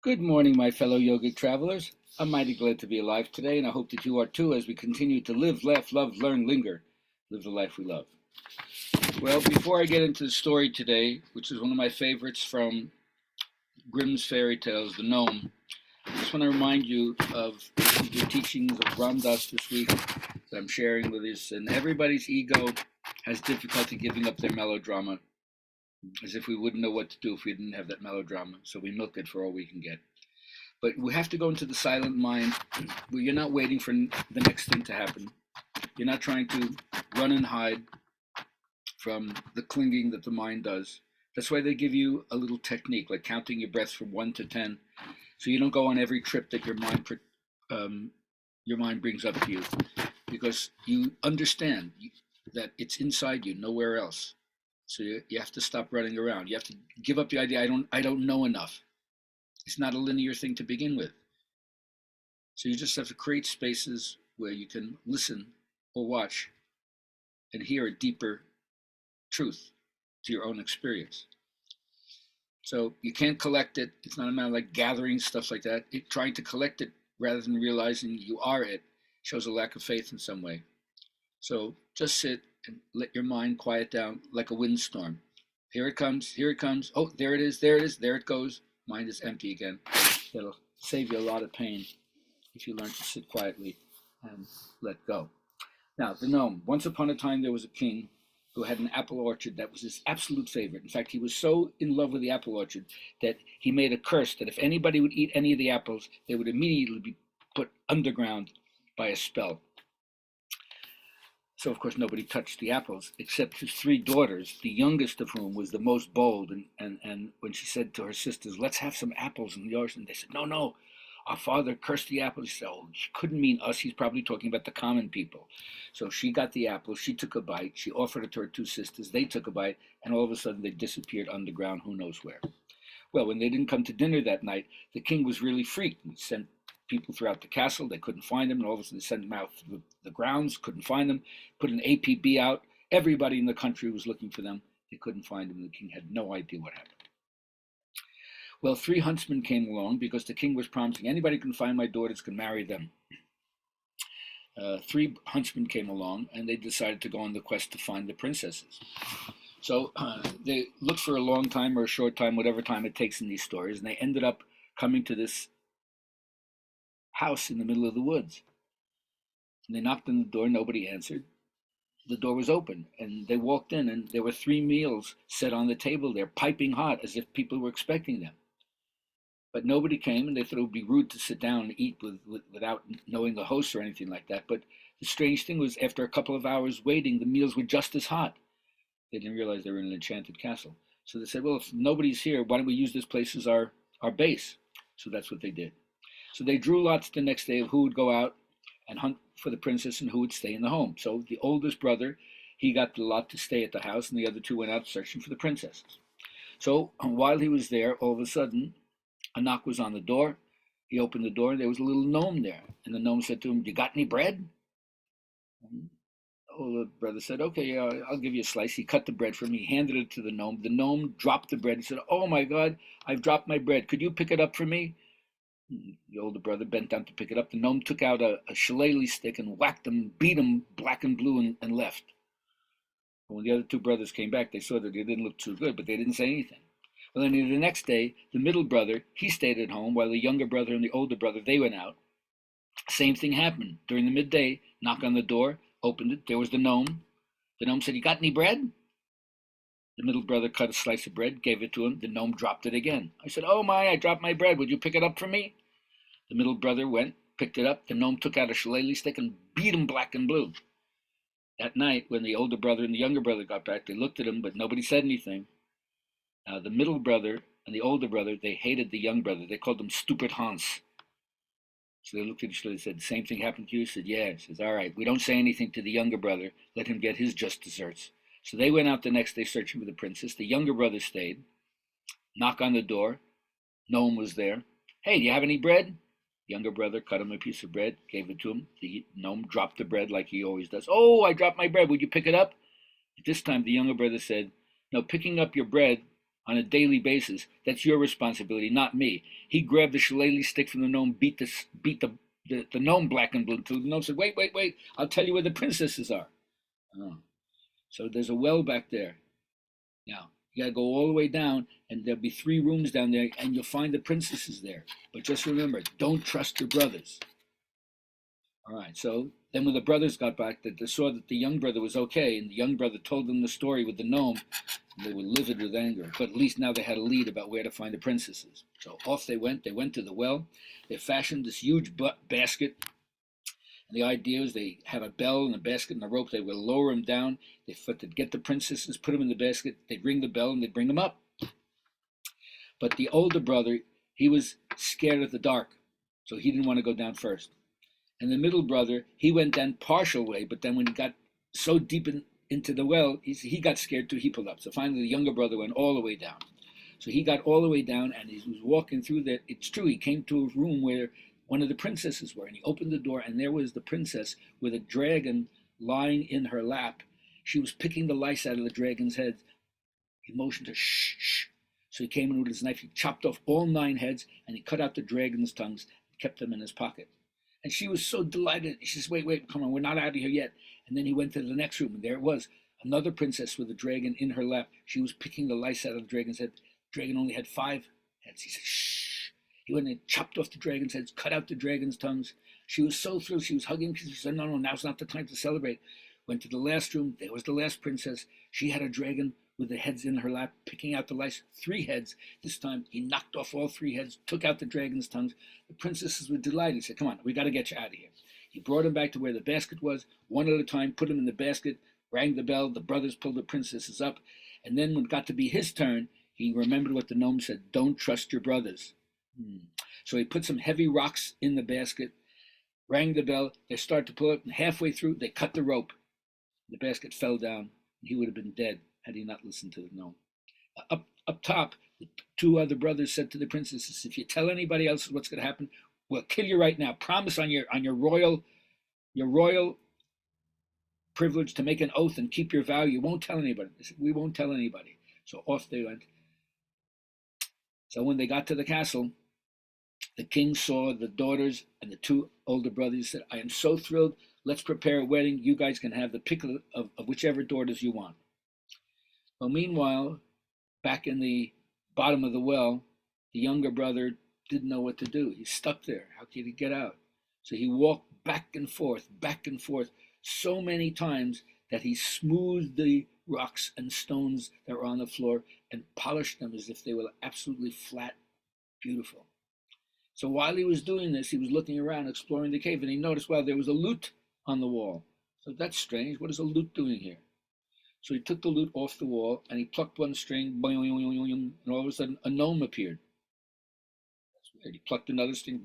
Good morning, my fellow yogic travelers. I'm mighty glad to be alive today, and I hope that you are too as we continue to live, laugh, love, learn, linger, live the life we love. Well, before I get into the story today, which is one of my favorites from Grimm's fairy tales, The Gnome, I just want to remind you of the teachings of Ram Dass this week that I'm sharing with us. And everybody's ego has difficulty giving up their melodrama, as if we wouldn't know what to do if we didn't have that melodrama. So we milk it for all we can get. But we have to go into the silent mind where you're not waiting for the next thing to happen. You're not trying to run and hide from the clinging that the mind does. That's why they give you a little technique, like counting your breaths from 1 to 10, so you don't go on every trip that your mind brings up to you, because you understand that it's inside you, nowhere else. So you have to stop running around. You have to give up the idea, I don't know enough. It's not a linear thing to begin with. So you just have to create spaces where you can listen or watch and hear a deeper truth to your own experience. So you can't collect it. It's not a matter of like gathering stuff like that. Trying to collect it rather than realizing you are it shows a lack of faith in some way. So just sit and let your mind quiet down like a windstorm. Here it comes, here it comes. Oh, there it is, there it is, there it goes. Mind is empty again. That'll save you a lot of pain if you learn to sit quietly and let go. Now, the gnome. Once upon a time, there was a king who had an apple orchard that was his absolute favorite. In fact, he was so in love with the apple orchard that he made a curse that if anybody would eat any of the apples, they would immediately be put underground by a spell. So, of course, nobody touched the apples except his three daughters, the youngest of whom was the most bold. And when she said to her sisters, let's have some apples in the orchard, they said, no, no, our father cursed the apples. He said, oh, he couldn't mean us. He's probably talking about the common people. So she got the apple. She took a bite. She offered it to her two sisters. They took a bite. And all of a sudden, they disappeared underground, who knows where. Well, when they didn't come to dinner that night, the king was really freaked. He sent people throughout the castle. They couldn't find them. And all of a sudden, they sent them out through the grounds, couldn't find them, put an APB out. Everybody in the country was looking for them. They couldn't find them. The king had no idea what happened. Well, three huntsmen came along because the king was promising anybody can find my daughters can marry them. Three huntsmen came along and they decided to go on the quest to find the princesses. So they looked for a long time or a short time, whatever time it takes in these stories, and they ended up coming to this house in the middle of the woods. And they knocked on the door, nobody answered. The door was open, and they walked in, and there were three meals set on the table there, piping hot, as if people were expecting them. But nobody came, and they thought it would be rude to sit down and eat without knowing the host or anything like that. But the strange thing was, after a couple of hours waiting, the meals were just as hot. They didn't realize they were in an enchanted castle. So they said, well, if nobody's here, why don't we use this place as our base? So that's what they did. So they drew lots the next day of who would go out and hunt for the princess and who would stay in the home. So the oldest brother, he got the lot to stay at the house, and the other two went out searching for the princesses. So while he was there, all of a sudden, a knock was on the door. He opened the door, and there was a little gnome there. And the gnome said to him, you got any bread? And the brother said, okay, I'll give you a slice. He cut the bread for me, he handed it to the gnome. The gnome dropped the bread. He said, oh my God, I've dropped my bread. Could you pick it up for me? The older brother bent down to pick it up. The gnome took out a shillelagh stick and whacked him, beat him black and blue, and left. When the other two brothers came back, they saw that they didn't look too good, but they didn't say anything. Well, then the next day, the middle brother, he stayed at home, while the younger brother and the older brother, they went out. Same thing happened. During the midday, knock on the door, opened it. There was the gnome. The gnome said, you got any bread? The middle brother cut a slice of bread, gave it to him. The gnome dropped it again. I said, oh my, I dropped my bread. Would you pick it up for me? The middle brother went, picked it up. The gnome took out a shillelagh stick and beat him black and blue. That night, when the older brother and the younger brother got back, they looked at him, but nobody said anything. Now, the middle brother and the older brother, they hated the young brother. They called him Stupid Hans. So they looked at each other and said, the same thing happened to you? He said, yeah. He says, all right, we don't say anything to the younger brother. Let him get his just desserts. So they went out the next day searching for the princess. The younger brother stayed. Knock on the door. Gnome was there. Hey, do you have any bread? Younger brother cut him a piece of bread, gave it to him. The gnome dropped the bread like he always does. Oh, I dropped my bread. Would you pick it up? This time the younger brother said, no, picking up your bread on a daily basis. That's your responsibility, not me. He grabbed the shillelagh stick from the gnome, beat the gnome black and blue. The gnome said, wait, wait, wait, I'll tell you where the princesses are. Oh. So there's a well back there. Now, you got to go all the way down, and there'll be 3 rooms down there, and you'll find the princesses there. But just remember, don't trust your brothers. All right, so then when the brothers got back, they saw that the young brother was okay, and the young brother told them the story with the gnome. And they were livid with anger, but at least now they had a lead about where to find the princesses. So off they went. They went to the well. They fashioned this huge basket. And the idea was they have a bell and a basket and a rope. They would lower them down. They'd get the princesses, put them in the basket. They'd ring the bell, and they'd bring them up. But the older brother, he was scared of the dark, so he didn't want to go down first. And the middle brother, he went down partial way, but then when he got so deep into the well, he got scared too. He pulled up. So finally, the younger brother went all the way down. So he got all the way down, and he was walking through there. It's true, he came to a room where one of the princesses were, and he opened the door, and there was the princess with a dragon lying in her lap. She was picking the lice out of the dragon's head. He motioned her, shh, shh. So he came in with his knife. He chopped off all 9 heads, and he cut out the dragon's tongues and kept them in his pocket. And she was so delighted. She says, wait, wait, come on, we're not out of here yet. And then he went to the next room, and there it was, another princess with a dragon in her lap. She was picking the lice out of the dragon's head. The dragon only had 5 heads. He said, shh. He went and chopped off the dragon's heads, cut out the dragon's tongues. She was so thrilled. She was hugging. She said, no, now's not the time to celebrate. Went to the last room. There was the last princess. She had a dragon with the heads in her lap, picking out the lice. 3 heads. This time, he knocked off all 3 heads, took out the dragon's tongues. The princesses were delighted. He said, come on, we got to get you out of here. He brought him back to where the basket was, one at a time, put him in the basket, rang the bell. The brothers pulled the princesses up. And then when it got to be his turn, he remembered what the gnome said, don't trust your brothers. So he put some heavy rocks in the basket, rang the bell. They started to pull it, and halfway through, they cut the rope. The basket fell down, and he would have been dead had he not listened to the gnome. Up top, the 2 other brothers said to the princesses, if you tell anybody else what's going to happen, we'll kill you right now. Promise on your royal privilege to make an oath and keep your vow. You won't tell anybody. They said, we won't tell anybody. So off they went. So when they got to the castle, the king saw the daughters and the 2 older brothers. He said, I am so thrilled. Let's prepare a wedding. You guys can have the pick of whichever daughters you want. Well, meanwhile, back in the bottom of the well, the younger brother didn't know what to do. He's stuck there. How could he get out? So he walked back and forth, so many times that he smoothed the rocks and stones that were on the floor and polished them as if they were absolutely flat, beautiful. So while he was doing this, he was looking around, exploring the cave, and he noticed, well, there was a lute on the wall. So that's strange. What is a lute doing here? So he took the lute off the wall, and he plucked one string, and all of a sudden a gnome appeared. That's weird. He plucked another string,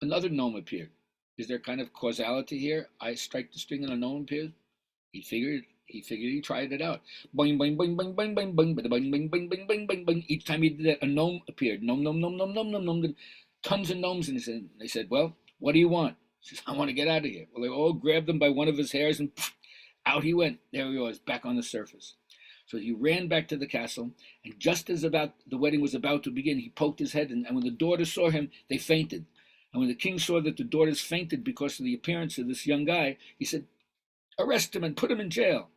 another gnome appeared. Is there kind of causality here? I strike the string and a gnome appears? He figured he tried it out. Boing, boing, boing, boing, boing, boing, boing, boing, boing, boing, boing, boing, boing, boing. Each time he did that, a gnome appeared. Gnome, gnome, gnome, gnome, gnome, gnome, gnome. Tons of gnomes. And they said, well, what do you want? He says, I want to get out of here. Well, they all grabbed him by one of his hairs, and out he went. There he was, back on the surface. So he ran back to the castle, and just as the wedding was about to begin, he poked his head, and when the daughters saw him, they fainted. And when the king saw that the daughters fainted because of the appearance of this young guy, he said, arrest him and put him in jail.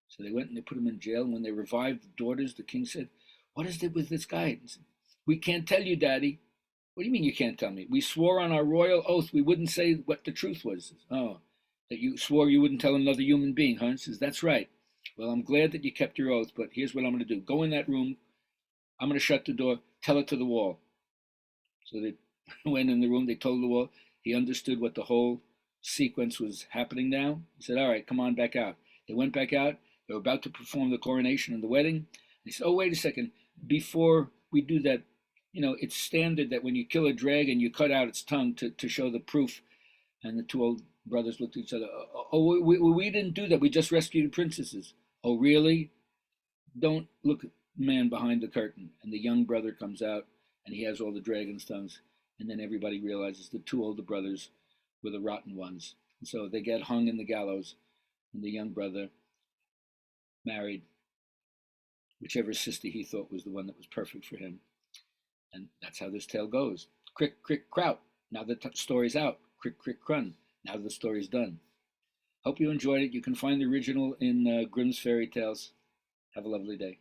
So they went and they put him in jail. And when they revived the daughters, the king said, what is it with this guy? Said, we can't tell you, Daddy. What do you mean you can't tell me? We swore on our royal oath we wouldn't say what the truth was. Oh, that you swore you wouldn't tell another human being, huh? He says, that's right. Well, I'm glad that you kept your oath, but here's what I'm going to do. Go in that room. I'm going to shut the door. Tell it to the wall. So they went in the room. They told the wall. He understood what the whole sequence was happening now. He said, all right, come on back out. They went back out. They were about to perform the coronation and the wedding. He said, oh, wait a second. Before we do that, it's standard that when you kill a dragon, you cut out its tongue to show the proof. And the 2 old brothers looked at each other. Oh, we didn't do that. We just rescued the princesses. Oh, really? Don't look at the man behind the curtain. And the young brother comes out, and he has all the dragon's tongues. And then everybody realizes the 2 older brothers were the rotten ones. And so they get hung in the gallows, and the young brother married whichever sister he thought was the one that was perfect for him. And that's how this tale goes. Crick, crick, kraut. Now the story's out. Crick, crick, crun. Now the story's done. Hope you enjoyed it. You can find the original in Grimm's Fairy Tales. Have a lovely day.